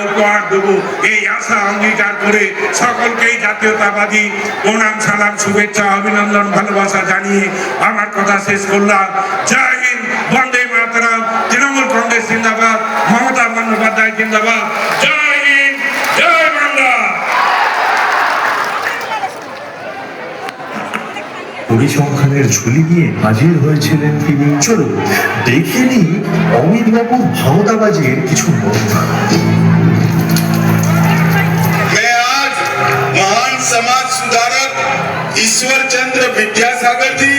উপহার দেবো এই আশা অঙ্গীকার করে সকলকেই জাতীয়তাবাদী প্রণাম সালাম শুভেচ্ছা অভিনন্দন ভালোবাসা জানিয়ে আমার কথা শেষ করলাম। জয় হিন্দ, বন্দে মাতরম, তৃণমূল কংগ্রেস জিন্দাবাদ, মমতা বন্দ্যোপাধ্যায় জিন্দাবাদ। জয় হিন্দ, জয় বাংলা। পরিসংখ্যানের ঝুলি নিয়ে হাজির হয়েছিলেন তিনি। চলুন দেখে নিই অমিত বাবুর ভাওতাবাজির কিছু নমুনা। महान समाज सुधारक ईश्वर चंद्र विद्यासागर जी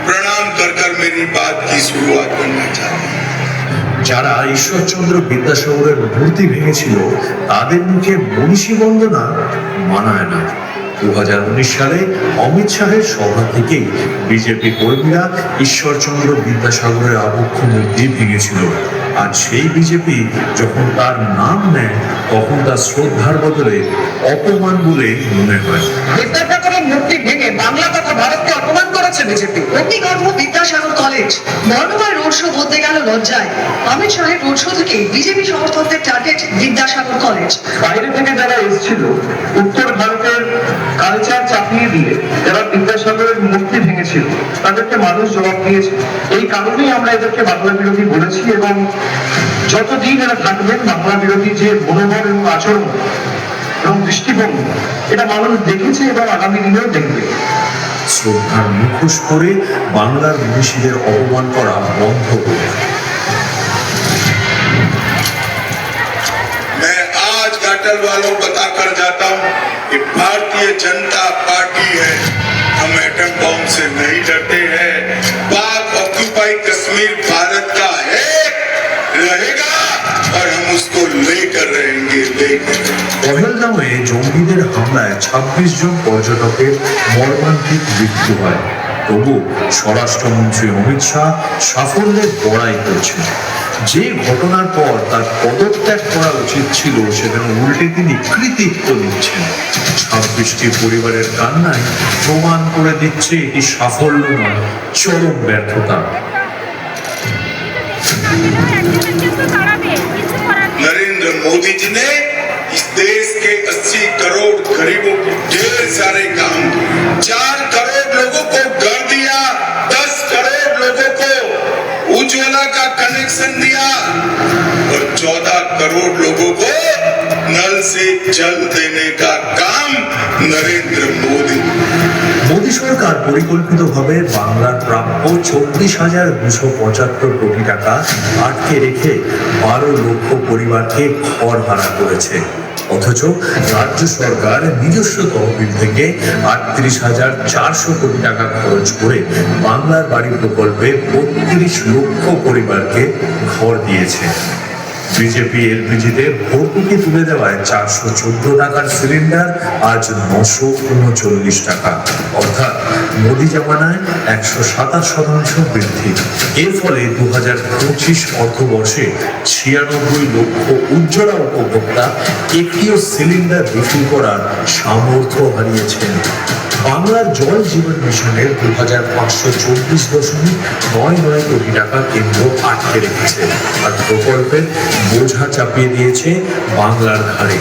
प्रणाम कर कर मेरी बात की शुरुआत करना चाहते हैं। যারা ঈশ্বরচন্দ্র বিদ্যাসাগরের মূর্তি ভেঙেছিল তাদের মুখে মনীষী বন্দনা মানায় না। 2019 সালে অমিত শাহের সভা থেকেই বিজেপি কর্মীরা ঈশ্বরচন্দ্র বিদ্যাসাগরের আবক্ষ মূর্তি ভেঙেছিল। আর সেই বিজেপি যখন তার নাম নেয় তখন তার শ্রদ্ধার বদলে অপমান বলে মনে হয়। বিদ্যাসাগরের মূর্তি ভেঙে বাংলা তথা ভারতকে অপমান করেছে বিজেপি। অগ্নিগর্ভ বিদ্যাসাগর কলেজ বর্ণময় রোড শো বলতে গেল লজ্জায়। অমিত শাহের রোড শো থেকে বিজেপি সমর্থকদের টার্গেট বিদ্যাসাগর কলেজ। বাইরে থেকে যারা এসেছিল উত্তর ভারতের কালচার চাপিয়ে দিয়ে যারা বিদ্যাসাগরের মূর্তি ভেঙেছিল তাদেরকে মানুষ জবাব দিয়েছে। এই কারণেই আমরা এদেরকে বাংলা বিরোধী বলেছি এবং যতদিন এরা থাকবেন বাংলা বিরোধী যে মনোভাব এবং আচরণ এবং দৃষ্টিভঙ্গি এটা মানুষ দেখেছে এবং আগামী দিনেও দেখবে। শ্রদ্ধার মুখোশ পরে বাংলার মনীষীদের অপমান করা বন্ধ করবে। मैं आज घाटल वालों बताकर जाता हूं कि भारतीय जनता पार्टी है, हम एटम बम से नहीं डरते हैं। पाक ऑक्यूपाई कश्मीर भारत का है, रहेगा और हम उसको लेकर रहेंगे। পহেলগাঁওয়ে জঙ্গিদের হামলায় 26 জন পর্যটকের মর্মান্তিক মৃত্যু হয়। তবু স্বরাষ্ট্রমন্ত্রী অমিত শাহ সাফল্যের বড়াই করছেন। যে ঘটনার পর তার পদত্যাগ করা উচিত ছিল সেখানে উল্টে তিনি কৃতিত্ব দিচ্ছেন। 26টি পরিবারের কান্নায় প্রমাণ করে দিচ্ছে এটি সাফল্য নয়, চরম ব্যর্থতা। नरेंद्र मोदी जी ने इस देश के 80 करोड़ गरीबों को ढेर सारे काम, 4 करोड़ लोगों को घर दिया, 10 करोड़ लोगों को उज्ज्वला का कनेक्शन दिया और 14 करोड़ लोगों को नल से जल देने का काम नरेंद्र मोदी। মোদী সরকার পরিকল্পিতভাবে বাংলার প্রাপ্য 24,275 কোটি টাকা আটকে রেখে 12 লক্ষ পরিবারকে ঘর ভাড়া করেছে। অথচ রাজ্য সরকার নিজস্ব তহবিল থেকে 38,400 কোটি টাকা খরচ করে বাংলার বাড়ি প্রকল্পে 32 লক্ষ পরিবারকে ঘর দিয়েছে। বিজেপি এলপিজিতে ভর্তুকি তুলে দেওয়ায় 414 টাকার সিলিন্ডার আজ 939 টাকা, অর্থাৎ মোদী জামানায় 127% বৃদ্ধি। এর ফলে 2025 অর্থবর্ষে 96 লক্ষ উজ্জ্বলা উপভোক্তা একটিও সিলিন্ডার রিফিল করার সামর্থ্য হারিয়েছেন। বাংলার জল জীবন মিশনের 2,524.99 কোটি টাকা কেন্দ্র আটকে রেখেছে আর প্রকল্পের বোঝা চাপিয়ে দিয়েছে বাংলার ঘাড়ে।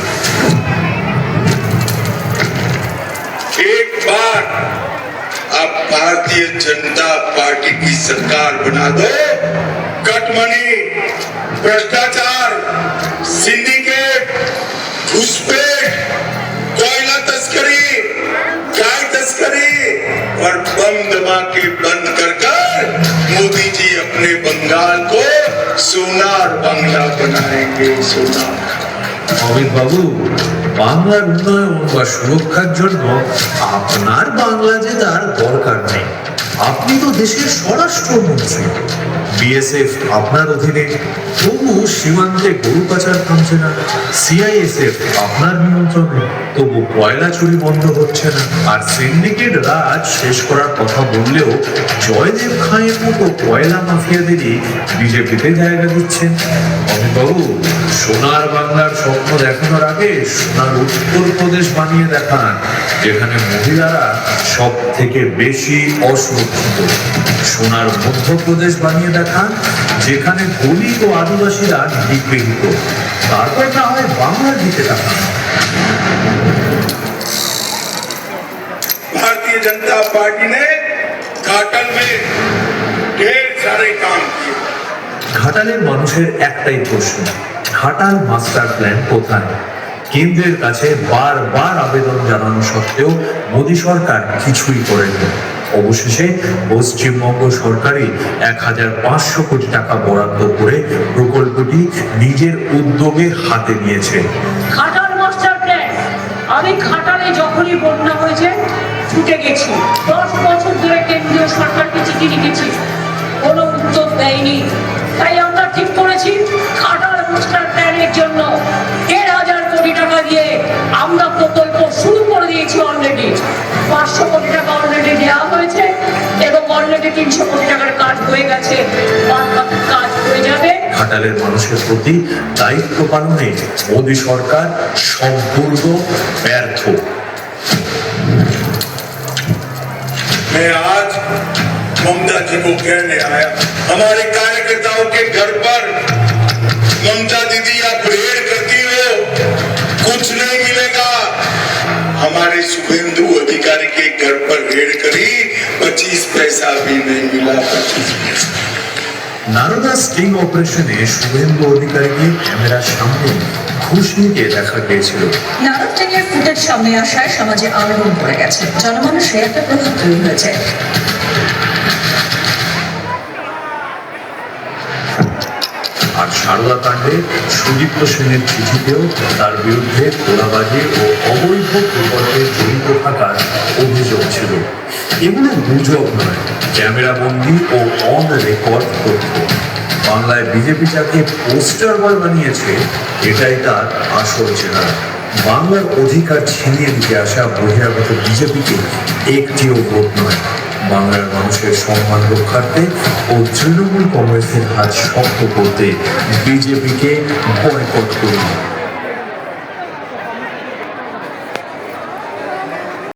एक बार आप भारतीय जनता पार्टी की सरकार बना दो, कटमनी, भ्रष्टाचार, सिंडिकेट, घुसपैठ, कोयला तस्करी, गाय तस्करी और बम धमाके बंद कर मोदी जी अपने बंगाल को सोनार बांग्ला बनाएंगे। सोनार অমিত বাবু, বাংলার উন্নয়ন বা সুরক্ষার জন্য আপনার বাংলা জেতার দরকার নেই। আপনি তো দেশের স্বরাষ্ট্রমন্ত্রী, বিএসএফ আপনার অধীনে, তবু সীমান্তে গরু পাচার থামছে না। সিআইএসএফ আপনার নিয়ন্ত্রণে, তবু কয়লা চুরি বন্ধ হচ্ছে না। আর সিন্ডিকেট রাজ শেষ করার কথা বললেও জয়দেব খাঁয়ের মতো কয়লা মাফিয়াদেরই বিজেপিতে জায়গা দিচ্ছেন। অমিতবাবু, সোনার বাংলার স্বপ্ন দেখানোর আগে সোনার উত্তরপ্রদেশ বানিয়ে দেখান, যেখানে মহিলারা সব থেকে বেশি অসুরক্ষিত। সোনার মধ্যপ্রদেশ বানিয়ে দেখান, দেখান যেখানে দলিত ও আদিবাসীরা নিপীড়িত, তারপর না হয় বাংলার দিকে তাকান। भारतीय जनता पार्टी ने घाटल में ढेर सारे काम किए। ঘাটালের মানুষের একটাই প্রশ্ন, ঘাটাল মাস্টার প্ল্যান কোথায়? কেন্দ্রের কাছে বারবার আবেদন জানানো সত্ত্বেও মোদী সরকার কিছুই করেনি। অবশেষে পশ্চিমবঙ্গ সরকারই 1500 কোটি টাকা বরাদ্দ করে প্রকল্পটি নিজের উদ্যোগে হাতে নিয়েছে। ঘাটাল মাস্টার প্ল্যান, আমি ঘাটালে যখনই বন্যা হয়েছে ছুটে গেছি, 10 বছর ধরে কেন্দ্রীয় সরকারকে চিঠি লিখেছি, কোনো উত্তর দেয়নি। তাই আমরা ঠিক করেছি ঘাটাল মাস্টার প্ল্যানের জন্য 1500 কোটি টাকা দিয়ে আমরা প্রকল্প শুরু করে দিয়েছি। অলরেডি 500 কোটি টাকা অলরেডি দেওয়া হয়েছে এবং অলরেডি 300 কোটি টাকার কাজ হয়ে গেছে, বাদ বাকি কাজ হয়ে যাবে। ঘাটালের মানুষের প্রতি দায়িত্ব পালনে মোদী সরকার সম্পূর্ণ ব্যর্থ। मैं आज ममता जी को कहने आया, हमारे कार्यकर्ताओं के घर पर ममता दीदी आप रेड करती हो, कुछ नहीं मिलेगा। हमारे शुभेंदु अधिकारी के घर पर रेड करी, 25 पैसा भी नहीं मिला। 25 पैसा নারদা স্টিং অপারেশনে শুভেন্দু অধিকারীকে ক্যামেরার সামনে ঘুষ নিতে দেখা গিয়েছিল। নারদ টেকের ফুটেজ সামনে আসায় সমাজে আলোড়ন পড়ে গেছে, জনমানুষে একটা প্রভাব তৈরি হয়েছে। আর সারদা কাণ্ডে সুদীপ্ত সেনের চিঠিতেও তার বিরুদ্ধে তোলাবাজি ও অবৈধ প্রকল্পে জড়িত থাকার অভিযোগ ছিল। এগুলো গুজব নয়, ক্যামেরাবন্দি ও অন রেকর্ড তথ্য। বাংলায় বিজেপি যাকে পোস্টার বয় বানিয়েছে, এটাই তার আসল চেহারা। বাংলার অধিকার ছিনিয়ে দিতে আসা বহিরাগত বিজেপিকে একটিও ভোট নয়, বাংলার মানুষের সম্মান রক্ষার্থে ও তৃণমূল কংগ্রেসের হাত শক্ত করতে বিজেপিকে বয়কট করুন।